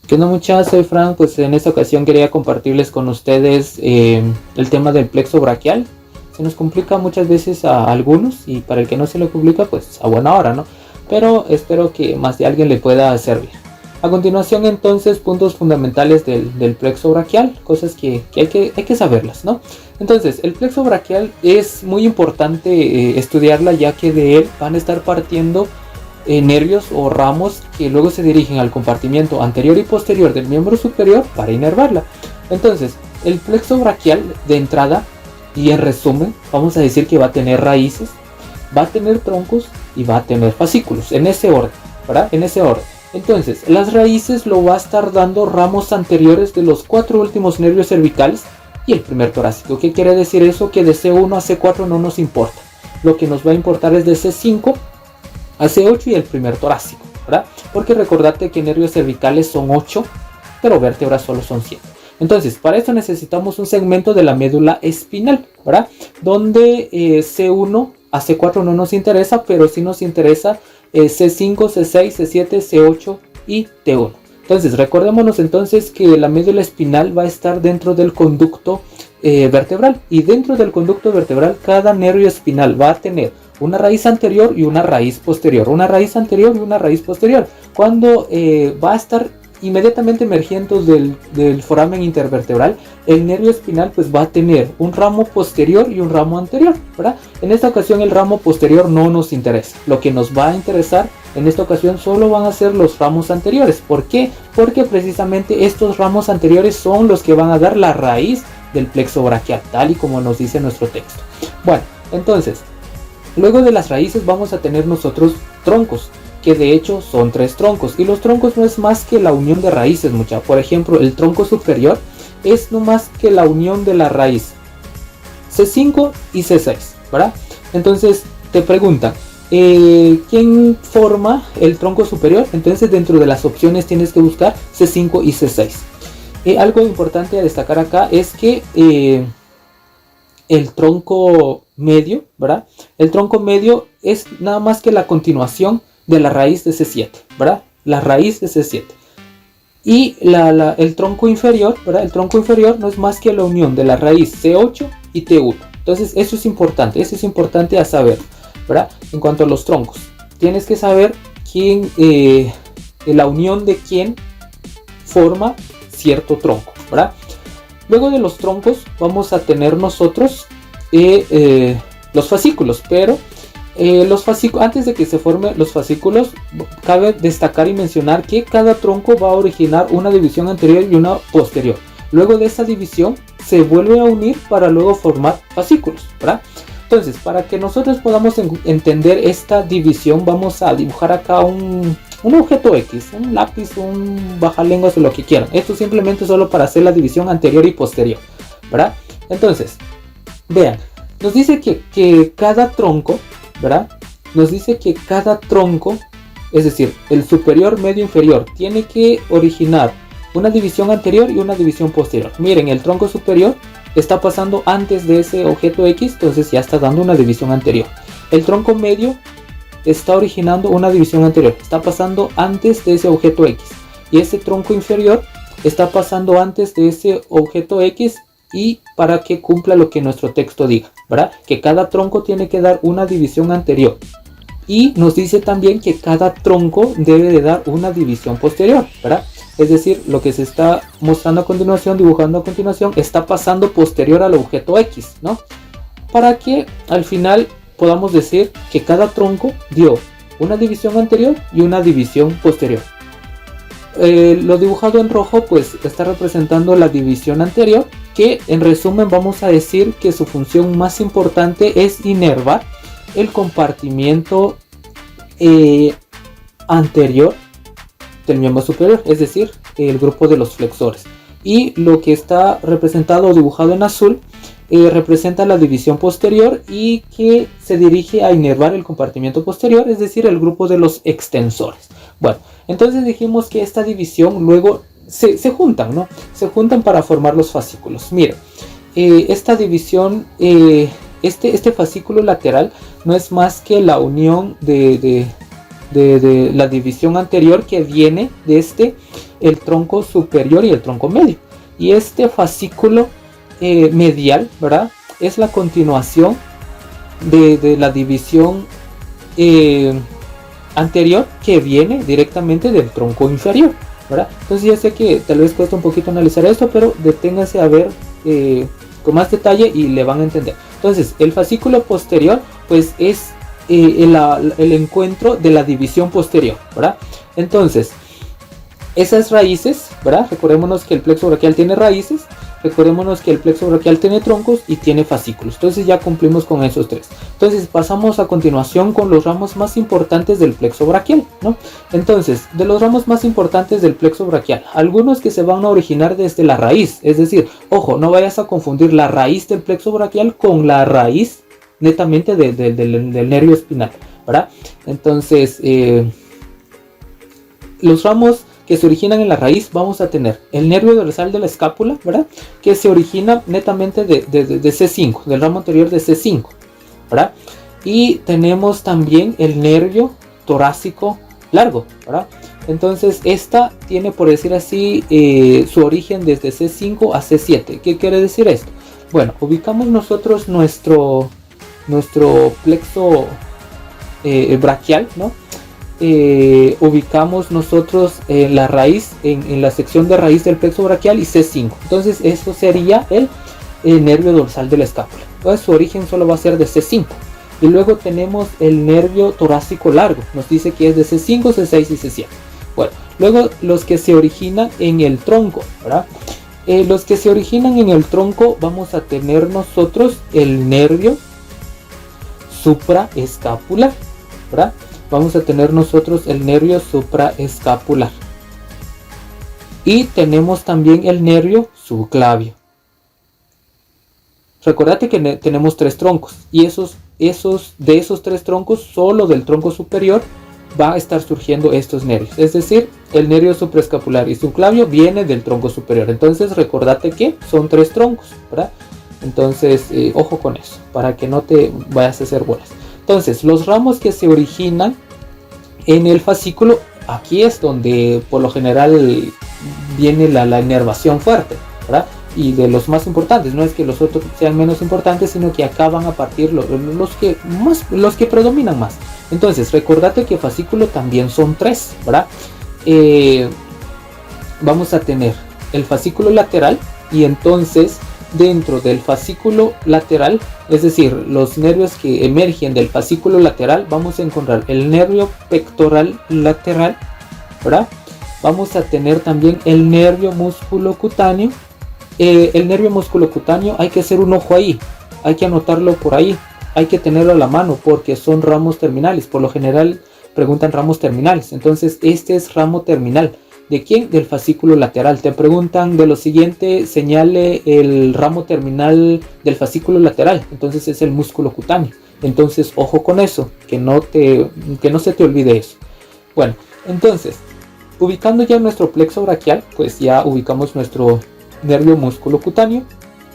¿Qué onda muchachos? Soy Frank, pues en esta ocasión quería compartirles con ustedes el tema del plexo braquial. Se nos complica muchas veces a algunos y para el que no se le complica pues a buena hora, ¿no? Pero espero que más de alguien le pueda servir. A continuación entonces puntos fundamentales del plexo braquial, cosas que hay que saberlas, ¿no? Entonces el plexo braquial es muy importante estudiarla, ya que de él van a estar partiendo nervios o ramos que luego se dirigen al compartimiento anterior y posterior del miembro superior para inervarla. Entonces, el plexo braquial de entrada y en resumen, vamos a decir que va a tener raíces, va a tener troncos y va a tener fascículos, en ese orden, ¿verdad? En ese orden. Entonces, las raíces lo va a estar dando ramos anteriores de los 4 últimos nervios cervicales y el primer torácico. ¿Qué quiere decir eso? Que de C1 a C4 no nos importa. Lo que nos va a importar es de C5 a C8 y el primer torácico, ¿verdad? Porque recordate que nervios cervicales son 8, pero vértebras solo son 7. Entonces, para esto necesitamos un segmento de la médula espinal, ¿verdad? Donde C1 a C4 no nos interesa, pero sí nos interesa C5, C6, C7, C8 y T1. Entonces, recordémonos entonces que la médula espinal va a estar dentro del conducto vertebral. Y dentro del conducto vertebral, cada nervio espinal va a tener una raíz anterior y una raíz posterior. Una raíz anterior y una raíz posterior. Cuando va a estar inmediatamente emergiendo del foramen intervertebral, el nervio espinal pues va a tener un ramo posterior y un ramo anterior, ¿verdad? En esta ocasión el ramo posterior no nos interesa. Lo que nos va a interesar en esta ocasión solo van a ser los ramos anteriores. ¿Por qué? Porque precisamente estos ramos anteriores son los que van a dar la raíz del plexo braquial, tal y como nos dice nuestro texto. Bueno, entonces, luego de las raíces vamos a tener nosotros troncos, que de hecho son 3 troncos. Y los troncos no es más que la unión de raíces, mucha. Por ejemplo, el tronco superior es no más que la unión de la raíz C5 y C6, ¿verdad? Entonces te preguntan, ¿quién forma el tronco superior? Entonces dentro de las opciones tienes que buscar C5 y C6. Algo importante a destacar acá es que el tronco medio, ¿verdad? El tronco medio es nada más que la continuación de la raíz de C7, ¿verdad? La raíz de C7. Y el tronco inferior, ¿verdad? El tronco inferior no es más que la unión de la raíz C8 y T1. Entonces eso es importante a saber, ¿verdad? En cuanto a los troncos, tienes que saber quién, la unión de quién forma cierto tronco, ¿verdad? Luego de los troncos vamos a tener nosotros los fascículos, pero antes de que se formen los fascículos, cabe destacar y mencionar que cada tronco va a originar una división anterior y una posterior. Luego de esa división se vuelve a unir para luego formar fascículos, ¿verdad? Entonces, para que nosotros podamos entender esta división, vamos a dibujar acá un objeto X, un lápiz, un bajalenguas o lo que quieran. Esto simplemente solo para hacer la división anterior y posterior, ¿verdad? Entonces, vean, nos dice que cada tronco, ¿verdad? Nos dice que cada tronco, es decir, el superior, medio, inferior, tiene que originar una división anterior y una división posterior. Miren, el tronco superior está pasando antes de ese objeto X, entonces ya está dando una división anterior. El tronco medio está originando una división anterior, está pasando antes de ese objeto X. Y ese tronco inferior está pasando antes de ese objeto X, y para que cumpla lo que nuestro texto diga, ¿verdad? Que cada tronco tiene que dar una división anterior. Y nos dice también que cada tronco debe de dar una división posterior, ¿verdad? Es decir, lo que se está mostrando a continuación, dibujando a continuación, está pasando posterior al objeto X, ¿no? Para que al final podamos decir que cada tronco dio una división anterior y una división posterior. Lo dibujado en rojo pues está representando la división anterior, que en resumen vamos a decir que su función más importante es inervar el compartimiento anterior del miembro superior, es decir, el grupo de los flexores. Y lo que está representado o dibujado en azul representa la división posterior y que se dirige a inervar el compartimiento posterior, es decir, el grupo de los extensores. Bueno, entonces dijimos que esta división luego se juntan, ¿no? Se juntan para formar los fascículos. Miren, esta división, este fascículo lateral no es más que la unión de la división anterior que viene de este el tronco superior y el tronco medio. Y este fascículo medial, ¿verdad?, es la continuación de la división anterior, que viene directamente del tronco inferior, ¿verdad? Entonces ya sé que tal vez cuesta un poquito analizar esto, pero deténgase a ver con más detalle y le van a entender. Entonces el fascículo posterior pues es el encuentro de la división posterior, ¿verdad? Entonces esas raíces, ¿verdad? Recordémonos que el plexo braquial tiene raíces, recordémonos que el plexo braquial tiene troncos y tiene fascículos. Entonces ya cumplimos con esos tres. Entonces pasamos a continuación con los ramos más importantes del plexo braquial, ¿no? Entonces, de los ramos más importantes del plexo braquial, algunos que se van a originar desde la raíz, es decir, ojo, no vayas a confundir la raíz del plexo braquial con la raíz netamente del nervio espinal, ¿verdad? Entonces, los ramos que se originan en la raíz, vamos a tener el nervio dorsal de la escápula, ¿verdad?, que se origina netamente de C5, del ramo anterior de C5, ¿verdad? Y tenemos también el nervio torácico largo, ¿verdad? Entonces esta tiene, por decir así, su origen desde C5 a C7. ¿Qué quiere decir esto? Bueno, ubicamos nosotros nuestro plexo braquial, ¿no? Ubicamos nosotros la raíz en la sección de raíz del plexo braquial y C5. Entonces esto sería el nervio dorsal de la escápula. Entonces su origen solo va a ser de C5. Y luego tenemos el nervio torácico largo. Nos dice que es de C5, C6 y C7. Bueno, luego los que se originan en el tronco, ¿verdad? Los que se originan en el tronco, vamos a tener nosotros el nervio supraescapular, ¿verdad? Vamos a tener nosotros el nervio supraescapular. Y tenemos también el nervio subclavio. Recordate que tenemos tres troncos. Y de esos tres troncos, solo del tronco superior va a estar surgiendo estos nervios. Es decir, el nervio supraescapular y subclavio viene del tronco superior. Entonces recordate que son tres troncos, ¿verdad? Entonces, ojo con eso, para que no te vayas a hacer bolas. Entonces, los ramos que se originan en el fascículo, aquí es donde por lo general viene la inervación fuerte, ¿verdad? Y de los más importantes, no es que los otros sean menos importantes, sino que acá van a partir los que predominan más. Entonces, recordate que fascículo también son tres, ¿verdad? Vamos a tener el fascículo lateral, y entonces dentro del fascículo lateral, es decir, los nervios que emergen del fascículo lateral, vamos a encontrar el nervio pectoral lateral, ¿verdad? Vamos a tener también el nervio musculocutáneo. El nervio musculocutáneo hay que hacer un ojo ahí, hay que anotarlo por ahí, hay que tenerlo a la mano porque son ramos terminales. Por lo general preguntan ramos terminales, entonces este es ramo terminal. ¿De quién? Del fascículo lateral. Te preguntan de lo siguiente, señale el ramo terminal del fascículo lateral. Entonces es el músculo cutáneo. Entonces ojo con eso, que no se te olvide eso. Bueno, entonces, ubicando ya nuestro plexo braquial, pues ya ubicamos nuestro nervio músculo cutáneo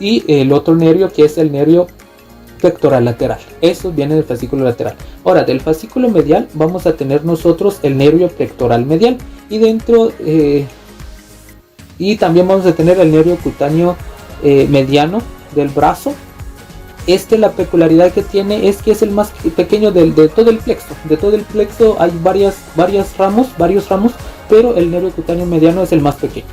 y el otro nervio, que es el nervio pectoral lateral. Eso viene del fascículo lateral. Ahora, del fascículo medial vamos a tener nosotros el nervio pectoral medial, y dentro y también vamos a tener el nervio cutáneo mediano del brazo. La peculiaridad que tiene es que es el más pequeño de todo el plexo. De todo el plexo hay varios ramos, pero el nervio cutáneo mediano es el más pequeño.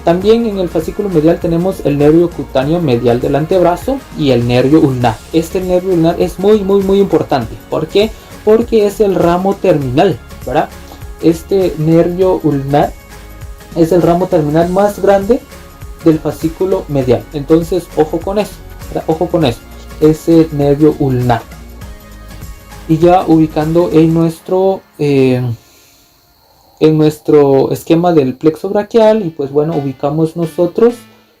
También en el fascículo medial tenemos el nervio cutáneo medial del antebrazo y el nervio ulnar. Este nervio ulnar es muy importante. ¿Por qué? Porque es el ramo terminal, ¿verdad? Este nervio ulnar es el ramo terminal más grande del fascículo medial. Entonces, ojo con eso, ¿verdad? Ojo con eso. Ese nervio ulnar. Y ya ubicando en nuestro esquema del plexo braquial, y pues bueno, ubicamos nosotros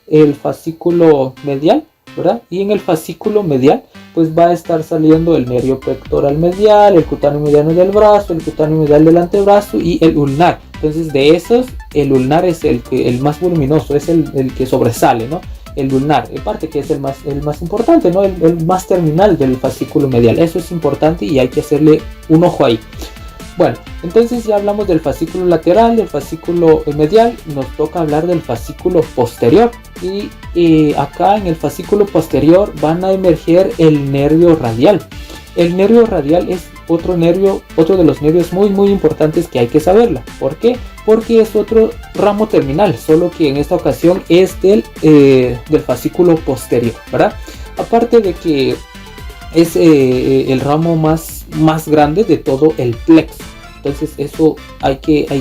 el fascículo medial, ¿verdad? Y en el fascículo medial pues va a estar saliendo el nervio pectoral medial, el cutáneo mediano del brazo, el cutáneo medial del antebrazo y el ulnar. Entonces de esos, el ulnar es el más voluminoso, es el que sobresale, ¿no? El ulnar, en parte que es el más importante, ¿no? El más terminal del fascículo medial. Eso es importante y hay que hacerle un ojo ahí. Bueno, entonces ya hablamos del fascículo lateral, del fascículo medial, nos toca hablar del fascículo posterior. Y acá en el fascículo posterior van a emerger el nervio radial. El nervio radial es otro de los nervios muy importantes que hay que saberla. ¿Por qué? Porque es otro ramo terminal, solo que en esta ocasión es del fascículo posterior, ¿verdad? Aparte de que es el ramo más grande de todo el plexo. Entonces eso hay que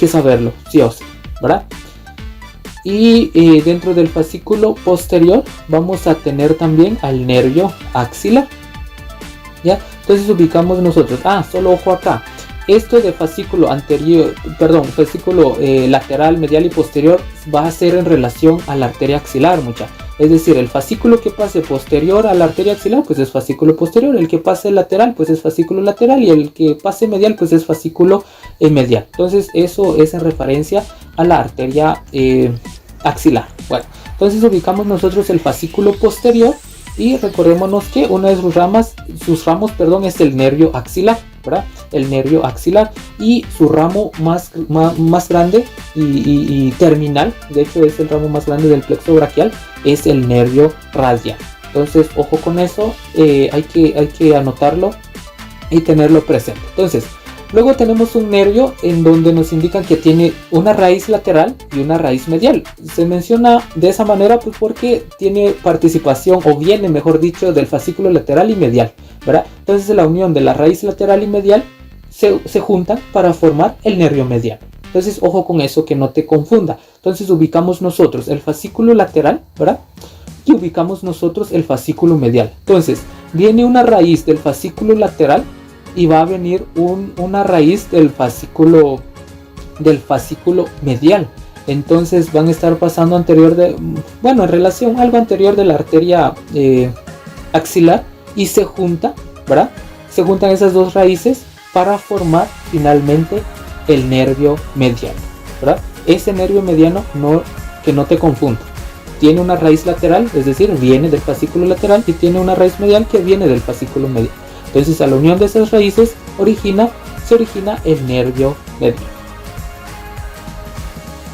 saberlo, sí o sí, ¿verdad? Y dentro del fascículo posterior vamos a tener también al nervio axilar, ¿ya? Entonces ubicamos nosotros, solo ojo acá, esto de fascículo lateral, medial y posterior va a ser en relación a la arteria axilar, muchachos. Es decir, el fascículo que pase posterior a la arteria axilar, pues es fascículo posterior. El que pase lateral, pues es fascículo lateral. Y el que pase medial, pues es fascículo medial. Entonces, eso es en referencia a la arteria axilar. Bueno, entonces ubicamos nosotros el fascículo posterior. Y recordémonos que una de sus ramos, es el nervio axilar, ¿verdad? El nervio axilar, y su ramo más grande y terminal, de hecho es el ramo más grande del plexo braquial, es el nervio radial. Entonces, ojo con eso, hay que anotarlo y tenerlo presente. Entonces, luego tenemos un nervio en donde nos indican que tiene una raíz lateral y una raíz medial. Se menciona de esa manera pues porque tiene participación, o viene mejor dicho, del fascículo lateral y medial, ¿verdad? Entonces la unión de la raíz lateral y medial se juntan para formar el nervio medial. Entonces ojo con eso, que no te confunda. Entonces ubicamos nosotros el fascículo lateral, ¿verdad? Y ubicamos nosotros el fascículo medial. Entonces viene una raíz del fascículo lateral y va a venir una raíz del fascículo medial. Entonces van a estar pasando en relación algo anterior de la arteria axilar, y se junta, ¿verdad? Se juntan esas dos raíces para formar finalmente el nervio mediano, ¿verdad? Ese nervio mediano, que no te confunda, tiene una raíz lateral, es decir, viene del fascículo lateral, y tiene una raíz medial que viene del fascículo medial. Entonces, a la unión de esas raíces se origina el nervio medial,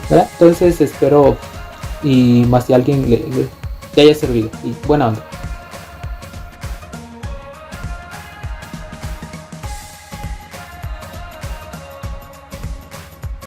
¿verdad? Entonces espero y más si a alguien le haya servido, y buena onda.